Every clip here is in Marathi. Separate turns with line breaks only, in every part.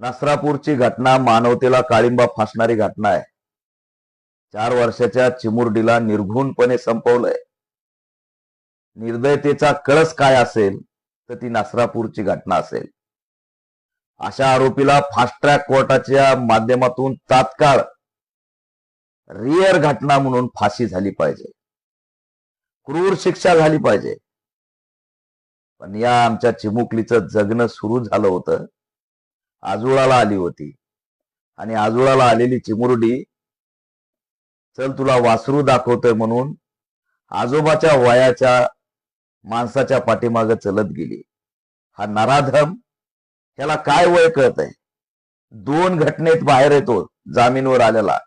नसरापूरची घटना मानवतेला काळिंबा फासणारी घटना आहे. 4 वर्षाच्या चिमुरडीला निर्घृणपणे संपवलंय. निर्दयतेचा कळस काय असेल तर ती नसरापूरची घटना असेल. अशा आरोपीला फास्ट ट्रॅक कोर्टाच्या माध्यमातून तात्काळ रिअर घटना म्हणून फाशी झाली पाहिजे, क्रूर शिक्षा झाली पाहिजे. पण या आमच्या चिमुकलीचं जगणं सुरू झालं होतं. आजोळाला आली होती आणि आजोळाला आलेली चिमुरडी चल तुला वासरू दाखवतोय म्हणून आजोबाच्या वयाच्या माणसाच्या पाठीमागे चलत गेली. हा नराधम, ह्याला काय वय कळतंय? 2 घटनेत बाहेर येतो जामीनवर आलेला.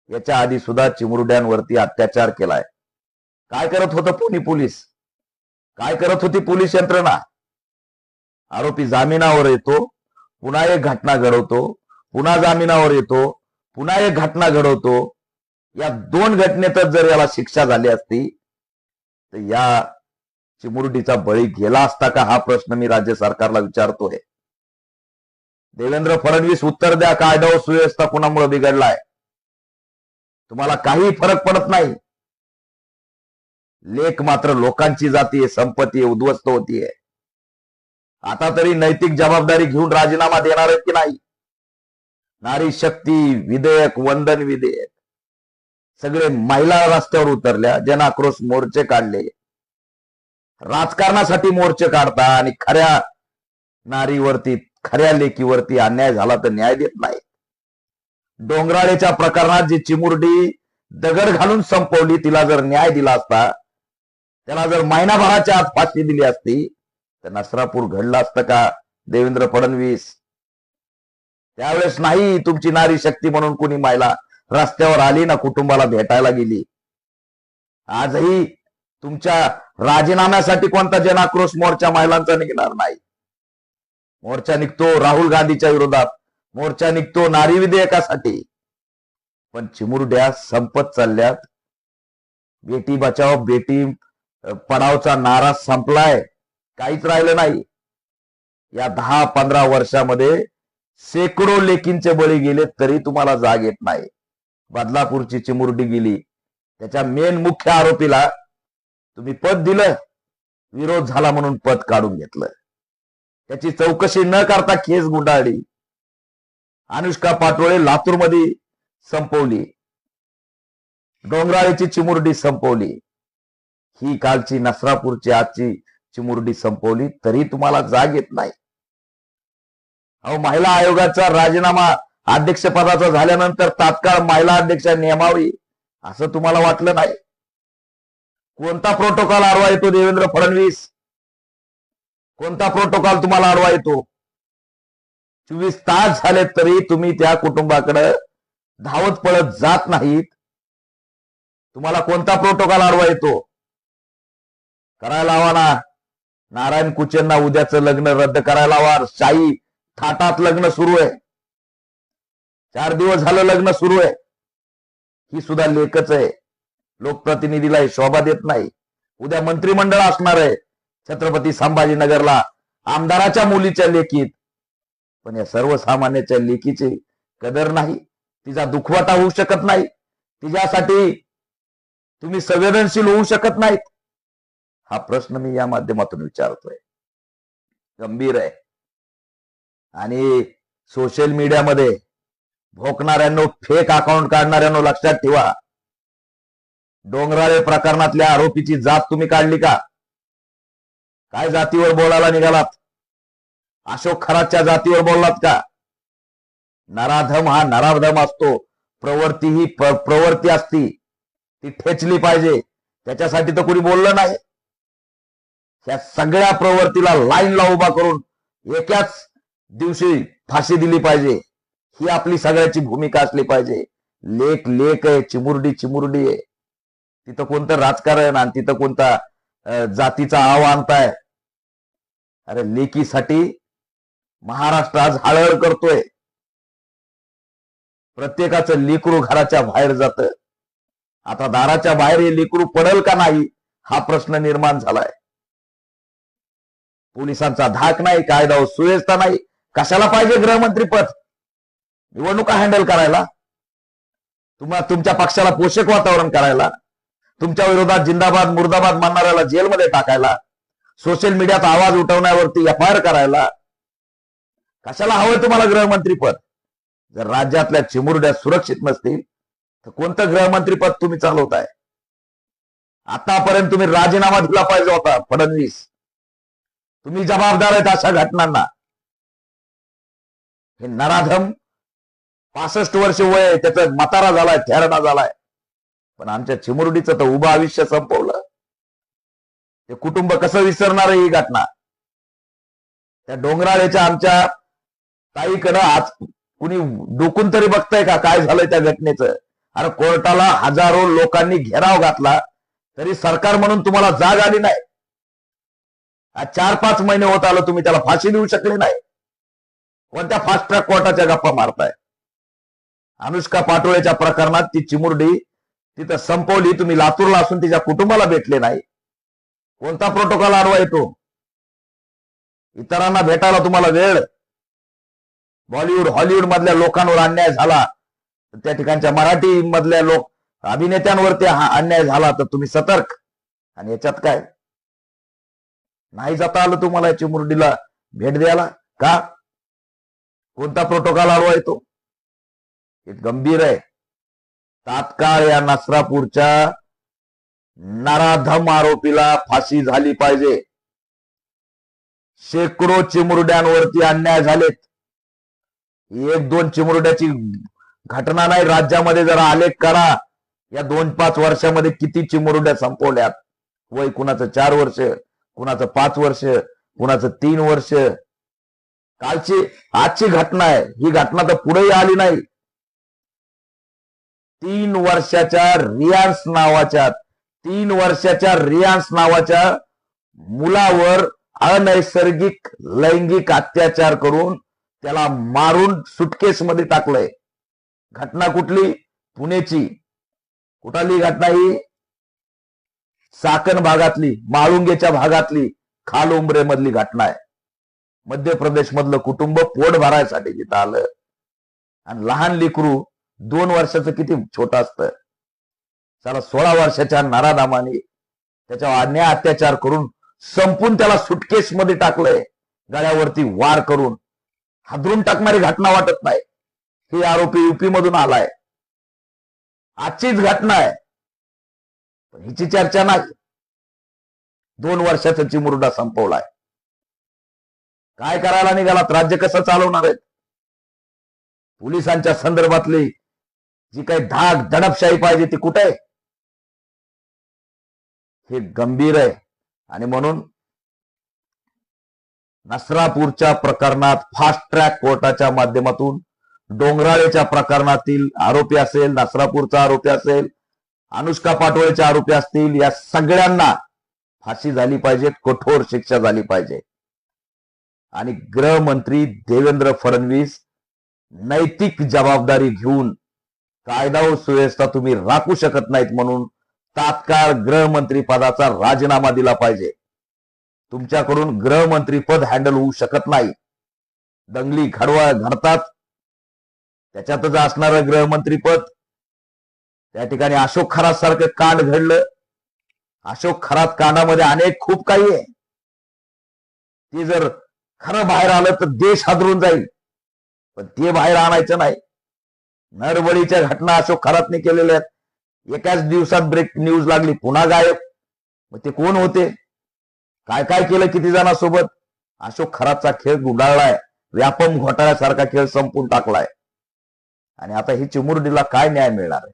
याच्या आधी सुद्धा चिमुरड्यांवरती अत्याचार केलाय. काय करत होतं पुणे पोलीस? काय करत होती पोलीस यंत्रणा? आरोपी जामिनावर येतो, पुन्हा एक घटना घडवतो, पुन्हा जामिनावर येतो, पुन्हा एक घटना घडवतो. या 2 घटनेतच जर याला शिक्षा झाली असती तर या चिमुरडीचा बळी गेला असता का, हा प्रश्न मी राज्य सरकारला विचारतोय. देवेंद्र फडणवीस उत्तर द्या, कायदा व सुव्यवस्था कुणामुळे बिघडलाय? तुम्हाला काही फरक पडत नाही. लेख मात्र लोकांची जातीये, संपत्ती उद्ध्वस्त होतीये. आता तरी नैतिक जबाबदारी घेऊन राजीनामा देणार आहेत की नाही? नारी शक्ती विधेयक, वंदन विधेयक, सगळे महिला रस्त्यावर उतरल्या, जनाक्रोश मोर्चे काढले. राजकारणासाठी मोर्चे काढता आणि खऱ्या नारीवरती, खऱ्या लेकीवरती अन्याय झाला तर न्याय देत नाही. डोंगराळेच्या प्रकरणात जी चिमुरडी दगड घालून संपवली, तिला जर न्याय दिला असता, त्याला जर महिनाभराच्या आत फाशी दिली असती तर नसरापूर घडलं असतं का देवेंद्र फडणवीस? त्यावेळेस नाही तुमची नारी शक्ती म्हणून कुणी महिला रस्त्यावर आली ना कुटुंबाला भेटायला गेली. आजही तुमच्या राजीनाम्यासाठी कोणता जनाक्रोश मोर्चा महिलांचा निघणार नाही. मोर्चा निघतो राहुल गांधीच्या विरोधात, मोर्चा निघतो नारी विधेयकासाठी. पण चिमुरड्या संपत चालल्यात. बेटी बचाओ बेटी पढाओचा नारा संपलाय, काहीच राहिलं नाही. या 10-15 वर्षामध्ये शेकडो लेकींचे बळी गेले तरी तुम्हाला जाग येत नाही. बदलापूरची चिमुरडी गेली, त्याच्या मेन मुख्य आरोपीला तुम्ही पद दिलं, विरोध झाला म्हणून पद काढून घेतलं. त्याची चौकशी न करता केस गुंडाळली. अनुष्का पाटोळे लातूरमध्ये संपवली, डोंगराळीची चिमुरडी संपवली. ही कालची नसरापूरची आजची चिमुरडी संपवली तरी तुम्हाला जाग येत नाही. अहो, महिला आयोगाचा राजीनामा अध्यक्षपदाचा झाल्यानंतर तात्काळ महिला अध्यक्ष नेमावी असं तुम्हाला वाटलं नाही? कोणता प्रोटोकॉल आडवा येतो देवेंद्र फडणवीस? कोणता प्रोटोकॉल तुम्हाला आडवा येतो? 24 तास झाले तरी तुम्ही त्या कुटुंबाकडे धावत पळत जात नाहीत. तुम्हाला कोणता प्रोटोकॉल आडवा येतो? करायला हवा ना. नारायण कुचेंना उद्याचं लग्न रद्द करायला हवा. शाही थाटात लग्न सुरू आहे. 4 दिवस झालं लग्न सुरू आहे. ही सुद्धा लेखच आहे. लोकप्रतिनिधीला शोभा देत नाही. उद्या मंत्रिमंडळ असणार आहे छत्रपती संभाजीनगरला आमदाराच्या मुलीच्या लेकीत. पण या सर्वसामान्याच्या लेकीची कदर नाही, तिचा दुखवटा होऊ शकत नाही, तिच्यासाठी तुम्ही संवेदनशील होऊ शकत नाहीत. हा प्रश्न मी या माध्यमातून विचारतोय. गंभीर आहे. आणि सोशल मीडियामध्ये भोकणाऱ्यांनो, फेक अकाउंट काढणाऱ्यांनो लक्षात ठेवा. डोंगराळे प्रकरणातल्या आरोपीची जात तुम्ही काढली का? काय जातीवर बोलायला निघालात? अशोक खरातच्या जातीवर बोललात का? नराधम हा नराधम असतो. प्रवृत्ती ही प्रवृत्ती असती, ती ठेचली पाहिजे. त्याच्यासाठी तर कोणी बोललं नाही. ह्या सगळ्या प्रवृत्तीला लाईनला उभा करून एकाच दिवशी फाशी दिली पाहिजे. ही आपली सगळ्याची भूमिका असली पाहिजे. लेख लेख आहे, चिमुरडी चिमुरडी आहे. तिथं कोणतं राजकारण आणि तिथं कोणता जातीचा आव आणताय? अरे लेकीसाठी महाराष्ट्र आज हळहळ करतोय. प्रत्येकाचं लेकरू घराच्या बाहेर जातं. आता दाराच्या बाहेर हे लेकरू पडेल का नाही हा प्रश्न निर्माण झालाय. पोलिसांचा धाक नाही, कायदा व सुव्यवस्था नाही, कशाला पाहिजे गृहमंत्री पद? निवडणुका हँडल करायला, तुमच्या पक्षाला पोषक वातावरण करायला, तुमच्या विरोधात जिंदाबाद मुर्दाबाद मानणाऱ्याला जेलमध्ये टाकायला, सोशल मीडियात आवाज उठवण्यावरती एफआयआर करायला. कशाला हवंय तुम्हाला गृहमंत्री पद? जर राज्यातल्या चिमुरड्या सुरक्षित नसतील तर कोणतं गृहमंत्री पद तुम्ही चालवताय? आतापर्यंत तुम्ही राजीनामा दिला पाहिजे होता फडणवीस. तुम्ही जबाबदार आहेत अशा घटनांना. हे नराधम 65 वर्ष वय आहे, त्याचा म्हातारा झालाय, थेरडा झालाय, पण आमच्या चिमुरडीचं तर उभं आयुष्य संपवलं. ते कुटुंब कसं विसरणार आहे ही घटना? त्या डोंगराळेच्या आमच्या ताईकडं आज कुणी डोकून तरी बघताय का काय झालंय त्या घटनेचं? अरे कोर्टाला हजारो लोकांनी घेराव घातला तरी सरकार म्हणून तुम्हाला जाग आली नाही. आज 4-5 महिने होत आलं, तुम्ही त्याला फाशी देऊ शकले नाही. कोणत्या फास्ट ट्रॅक कोर्टाच्या गप्पा मारताय? अनुष्का पाटोळेच्या प्रकरणात ती चिमुरडी तिथं संपवली, तुम्ही लातूरला असून तिच्या कुटुंबाला भेटले नाही. कोणता प्रोटोकॉल आडवा येतो? इतरांना भेटायला तुम्हाला वेळ. बॉलिवूड हॉलिवूड मधल्या लोकांवर अन्याय झाला, त्या ठिकाणच्या मराठी मधल्या अभिनेत्यांवरती अन्याय झाला तर तुम्ही सतर्क. आणि याच्यात काय नाही जाता आलं तुम्हाला या चिमुरडीला भेट द्यायला का? कोणता प्रोटोकॉल आडवा येतो? हे गंभीर आहे. तात्काळ या नसरापूरच्या नराधम आरोपीला फाशी झाली पाहिजे. शेकडो चिमुरड्यांवरती अन्याय झालेत. 1-2 चिमुरड्याची घटना नाही, राज्यामध्ये जरा आलेख करा. या 2-5 वर्षामध्ये किती चिमुरड्या संपवल्यात? वय कुणाचं 4 वर्ष, कुणाचं 5 वर्ष, कुणाचं 3 वर्ष. आजची घटना आहे ही. घटना तर पुढेही आली नाही. 3 वर्षाच्या रियान्स नावाच्या मुलावर अनैसर्गिक लैंगिक अत्याचार करून त्याला मारून सुटकेसमध्ये टाकलंय. घटना कुठली? पुण्याची. कुठली घटना ही? चाकण भागातली, माळुंगेच्या भागातली, खालउंबरे मधली घटना आहे. मध्य प्रदेश मधलं कुटुंब पोट भरायसाठी तिथं आलं आणि लहान लेकरू 2 वर्षाचं किती छोटं असतं. त्याला 16 वर्षाच्या नराधामाने त्याच्यावर अन्याय अत्याचार करून संपून त्याला सुटकेसमध्ये टाकलंय, गळ्यावरती वार करून. हादरून टाकणारी घटना वाटत नाही? हे आरोपी युपी मधून आलाय. आजचीच घटना आहे, पण हिची चर्चा नाही. 2 वर्षाचा चिमुरडा संपवलाय. काय करायला निघालात? राज्य कसं चालवणार आहेत? पोलिसांच्या संदर्भातली जी काही धाक दडपशाही पाहिजे ती कुठे आहे? हे गंभीर आहे. आणि म्हणून नसरापूरच्या प्रकरणात फास्ट ट्रॅक कोर्टाच्या माध्यमातून डोंगराळेच्या प्रकरणातील आरोपी असेल, नसरापूरचा आरोपी असेल, अनुष्का पाटोळेचे आरोपी असतील, या सगळ्यांना फाशी झाली पाहिजे, कठोर शिक्षा झाली पाहिजे. आणि गृहमंत्री देवेंद्र फडणवीस नैतिक जबाबदारी घेऊन कायदा व सुव्यवस्था तुम्ही राखू शकत नाहीत म्हणून तात्काळ गृहमंत्री पदाचा राजीनामा दिला पाहिजे. तुमच्याकडून गृहमंत्री पद हँडल होऊ शकत नाही. दंगली घडतात त्याच्यातच असणारं गृहमंत्री पद. त्या ठिकाणी अशोक खरात सारखं कांड घडलं. अशोक खरात कांडामध्ये अनेक खूप काही आहे. ते जर खरं बाहेर आलं तर देश हादरून जाईल, पण ते बाहेर आणायचं नाही. नरबळीच्या घटना अशोक खरातने केलेल्या आहेत. एकाच दिवसात ब्रेक न्यूज लागली, पुन्हा गायब. मग ते कोण होते? काय काय केलं किती जणांसोबत? अशोक खरातचा खेळ गुंडाळलाय. व्यापम घोटाळ्यासारखा खेळ संपून टाकलाय. आणि आता ही चिमुरडीला काय न्याय मिळणार आहे?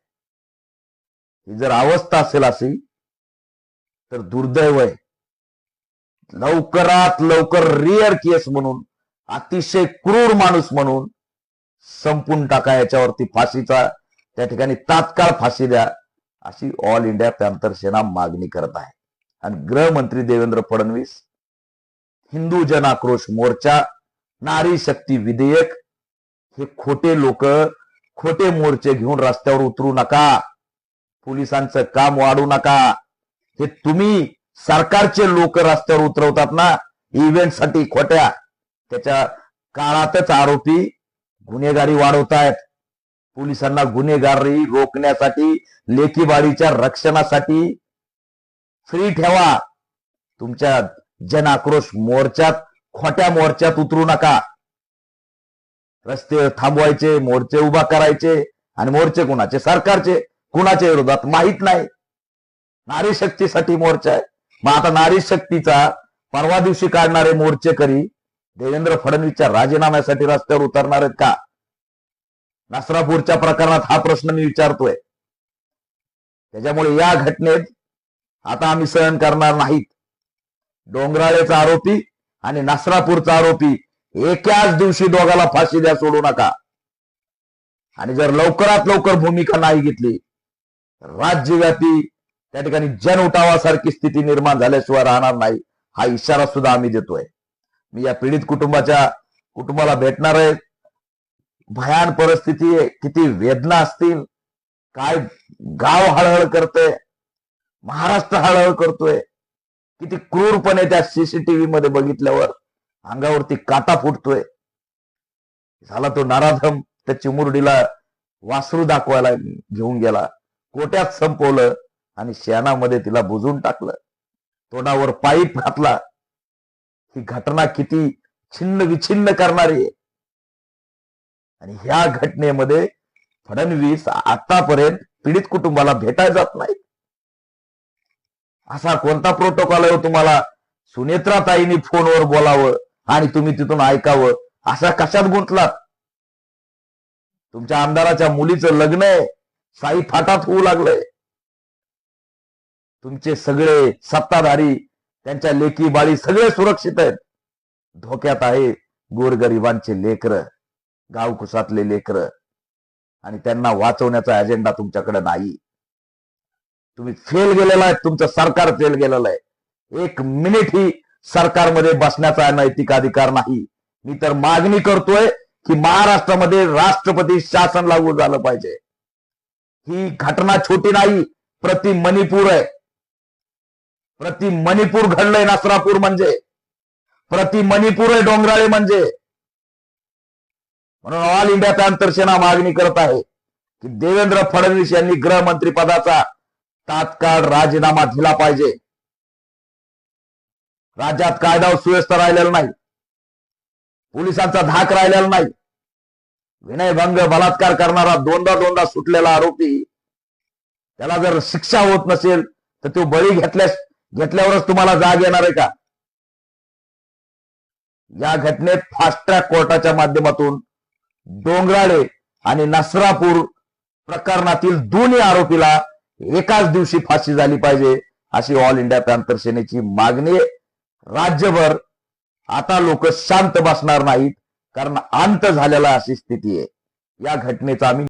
ही जर अवस्था असेल अशी तर दुर्दैव आहे. लवकरात लवकर रिअर केस म्हणून, अतिशय क्रूर माणूस म्हणून संपून टाका. याच्यावरती फाशीचा त्या ठिकाणी तात्काळ फाशी द्या, अशी ऑल इंडिया पॅंथर सेना मागणी करत आहे. आणि गृहमंत्री देवेंद्र फडणवीस, हिंदू जन आक्रोश मोर्चा, नारी शक्ती विधेयक, हे खोटे लोक खोटे मोर्चे घेऊन रस्त्यावर उतरू नका. पोलिसांचं काम वाढू नका. हे तुम्ही सरकारचे लोक रस्त्यावर उतरवतात ना इव्हेंटसाठी खोट्या, त्याच्या काळातच आरोपी गुन्हेगारी वाढवतायत. पोलिसांना गुन्हेगारी रोखण्यासाठी, लेकीबाळीच्या रक्षणासाठी फ्री ठेवा. तुमच्या जन आक्रोश मोर्चात, खोट्या मोर्चात उतरू नका. रस्ते थांबवायचे, मोर्चे उभा करायचे, आणि मोर्चे कुणाचे? सरकारचे. कुणाच्या विरोधात? माहित नाही. नारी शक्तीसाठी मोर्चा आहे. मग आता नारी शक्तीचा परवा दिवशी काढणारे मोर्चेकरी देवेंद्र फडणवीसच्या राजीनाम्यासाठी रस्त्यावर उतरणार आहेत का? नसरापूरच्या प्रकरणात हा प्रश्न मी विचारतोय. त्याच्यामुळे या घटनेत आता आम्ही सहन करणार नाहीत. डोंगराळेचा आरोपी आणि नसरापूरचा आरोपी एकाच दिवशी दोघाला फाशी द्या, सोडू नका. आणि जर लवकरात लवकर भूमिका नाही घेतली, राज्यव्यापी त्या ठिकाणी जन उठावासारखी स्थिती निर्माण झाल्याशिवाय राहणार नाही, हा इशारा सुद्धा आम्ही देतोय. मी या पीडित कुटुंबाला भेटणार आहे. भयान परिस्थिती आहे. किती वेदना असतील, काय गाव हळहळ करतोय, महाराष्ट्र हळहळ करतोय. किती क्रूरपणे त्या सीसीटीव्ही मध्ये बघितल्यावर अंगावरती काटा फुटतोय. झाला तो नराधम त्या चिमुरडीला वासरू दाखवायला घेऊन गेला, कोट्यात संपवलं आणि शेणामध्ये तिला बुजून टाकलं, तोंडावर पाईप घातला. ही घटना किती छिन्न विछिन्न करणारी आहे. आणि ह्या घटनेमध्ये फडणवीस आतापर्यंत पीडित कुटुंबाला भेटायला जात नाही. असा कोणता प्रोटोकॉल आहे तुम्हाला? सुनेत्राताईंनी फोनवर बोलावं आणि तुम्ही तिथून ऐकावं, असा कशात गुंतलात? तुमच्या आमदाराच्या मुलीचं लग्न आहे, साई फाटात होऊ लागलंय. तुमचे सगळे सत्ताधारी, त्यांच्या लेकी बाळी सगळे सुरक्षित आहेत. धोक्यात आहे गोरगरिबांचे लेकरं, गावकुसातले लेकरं, आणि त्यांना वाचवण्याचा अजेंडा तुमच्याकडे नाही. तुम्ही फेल गेलेला आहे. तुमचं सरकार फेल गेलेलं आहे. एक मिनिटही सरकारमध्ये बसण्याचा नैतिक अधिकार नाही. मी तर मागणी करतोय की महाराष्ट्रामध्ये राष्ट्रपती शासन लागू झालं पाहिजे. ही घटना छोटी नाही, प्रति मणिपूर आहे. प्रति मणिपूर घडलंय नसरापूर म्हणजे, प्रति मणिपूर आहे डोंगराळे म्हणजे. म्हणून ऑल इंडिया पॅंथर सेना मागणी करत आहे की देवेंद्र फडणवीस यांनी गृहमंत्री पदाचा तात्काळ राजीनामा दिला पाहिजे. राज्यात कायदा सुव्यवस्था राहिलेला नाही, पोलिसांचा धाक राहिलेला नाही. विनयभंग, बलात्कार करणारा दोनदा सुटलेला आरोपी, त्याला जर शिक्षा होत नसेल तर तो बळी घेतल्यावरच तुम्हाला जाग येणार आहे का? या घटनेत फास्ट ट्रॅक कोर्टाच्या माध्यमातून डोंगराळे आणि नसरापूर प्रकरणातील दोन्ही आरोपीला एकाच दिवशी फाशी झाली पाहिजे, अशी ऑल इंडिया पॅंथर सेनेची मागणी आहे. राज्यभर आता लोक शांत बसणार नाहीत, कारण अंत झालेला अशी स्थिती आहे. या घटनेचा आम्ही